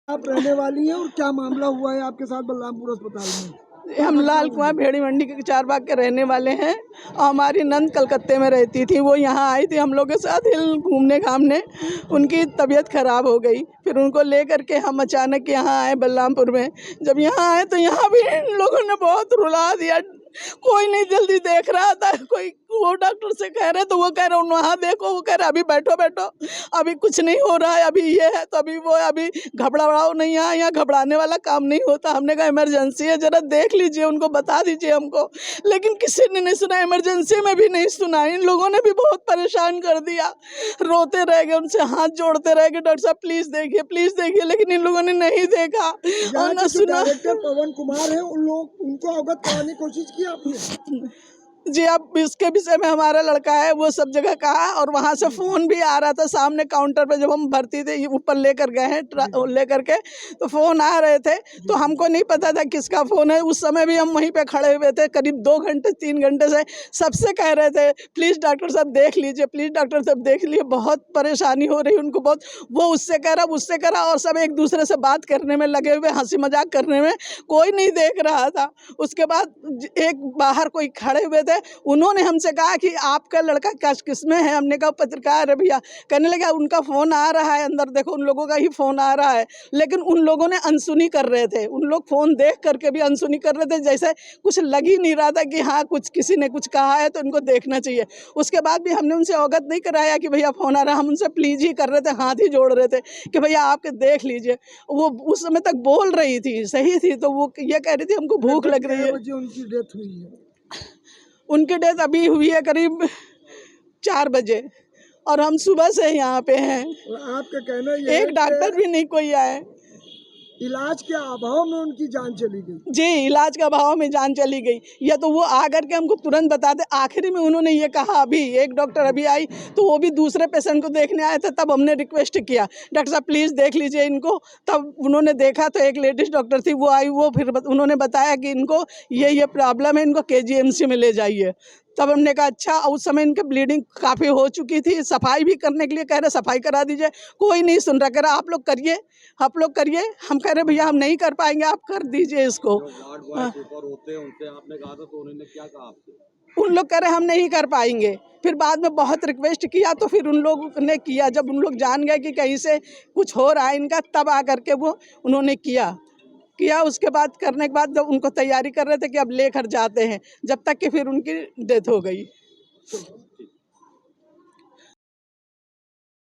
आप रहने वाली हैं और क्या मामला हुआ है आपके साथ बलरामपुर अस्पताल में? हम लाल कुआं भेड़ी मंडी के चारबाग के रहने वाले हैं और हमारी नंद कलकत्ते में रहती थी। वो यहाँ आई थी हम लोग के साथ हिल घूमने घामने। उनकी तबीयत खराब हो गई, फिर उनको ले करके हम अचानक यहाँ आए बलरामपुर में। जब यहाँ आए तो यहाँ भी इन लोगों ने बहुत रुला दिया। कोई नहीं जल्दी देख रहा था, कोई वो डॉक्टर से कह रहे तो वो कह रहे वहाँ देखो, वो कह रहे अभी बैठो बैठो, अभी कुछ नहीं हो रहा है, अभी ये है तो अभी वो है, अभी घबराओ नहीं। यहाँ घबराने वाला काम नहीं होता। हमने कहा इमरजेंसी है, जरा देख लीजिए, उनको बता दीजिए हमको, लेकिन किसी ने नहीं सुना। इमरजेंसी में भी नहीं सुना। इन लोगों ने भी बहुत परेशान कर दिया, रोते रह गए, उनसे हाथ जोड़ते रह गए, डॉक्टर साहब प्लीज देखिए, लेकिन इन लोगों ने नहीं देखा और न सुना। डायरेक्टर पवन कुमार है, उनको अवगत कराने की कोशिश की आपने? जी, अब इसके विषय में हमारा लड़का है, वो सब जगह कहा और वहाँ से फ़ोन भी आ रहा था सामने काउंटर पे। जब हम भर्ती थे ऊपर लेकर गए हैं लेकर के, तो फ़ोन आ रहे थे, तो हमको नहीं पता था किसका फ़ोन है। उस समय भी हम वहीं पे खड़े हुए थे, करीब 2 घंटे 3 घंटे से सबसे कह रहे थे प्लीज़ डॉक्टर साहब देख लीजिए, प्लीज़ डॉक्टर साहब देख लीजिए। बहुत परेशानी हो रही उनको, बहुत। वो उससे कह रहा और सब एक दूसरे से बात करने में लगे हुए, हंसी मजाक करने में, कोई नहीं देख रहा था। उसके बाद एक बाहर कोई खड़े हुए थे, उन्होंने हमसे कहा कि आपका लड़का किस में है? हमने कहा पत्रकार है भैया। कहने लगा उनका फ़ोन आ रहा है अंदर, देखो उन लोगों का ही फ़ोन आ रहा है। लेकिन उन लोगों ने अनसुनी कर रहे थे, उन लोग फ़ोन देख करके भी अनसुनी कर रहे थे, जैसे कुछ लग ही नहीं रहा था कि हाँ कुछ किसी ने कुछ कहा है तो इनको देखना चाहिए। उसके बाद भी हमने उनसे अवगत नहीं कराया कि भैया फ़ोन आ रहा है। हम उनसे प्लीज ही कर रहे थे, हाथ ही जोड़ रहे थे कि भैया आपके देख लीजिए। वो उस समय तक बोल रही थी, सही थी, तो वो ये कह रही थी हमको भूख लग रही है। उनकी डेथ हुई है? उनकी डेथ अभी हुई है करीब 4 बजे और हम सुबह से यहाँ पे हैं। आपका कहना ये एक डॉक्टर भी नहीं कोई आए। इलाज के अभाव में उनकी जान चली गई? जी, इलाज के अभाव में जान चली गई। या तो वो आकर के हमको तुरंत बताते। आखिरी में उन्होंने ये कहा, अभी एक डॉक्टर अभी आई तो वो भी दूसरे पेशेंट को देखने आए थे, तब हमने रिक्वेस्ट किया डॉक्टर साहब प्लीज़ देख लीजिए इनको। तब उन्होंने देखा तो एक लेडीज डॉक्टर थी, वो आई, वो फिर उन्होंने बताया कि इनको ये प्रॉब्लम है, इनको KGMC में ले जाइए। तब हमने कहा अच्छा। उस समय इनके ब्लीडिंग काफ़ी हो चुकी थी, सफाई भी करने के लिए कह रहे सफाई करा दीजिए, कोई नहीं सुन रहा। कह रहा आप लोग करिए। हम कह रहे भैया हम नहीं कर पाएंगे, आप कर दीजिए इसको। होते हैं उनसे आपने कहा था तो उन्होंने क्या कहा आपसे? उन लोग कह रहे हम नहीं कर पाएंगे। फिर बाद में बहुत रिक्वेस्ट किया तो फिर उन लोग ने किया। जब उन लोग जान गए कि कहीं से कुछ हो रहा है इनका, तब आकर के वो उन्होंने किया। उसके बाद करने के बाद जब उनको तैयारी कर रहे थे कि अब लेकर जाते हैं, जब तक कि फिर उनकी डेथ हो गई।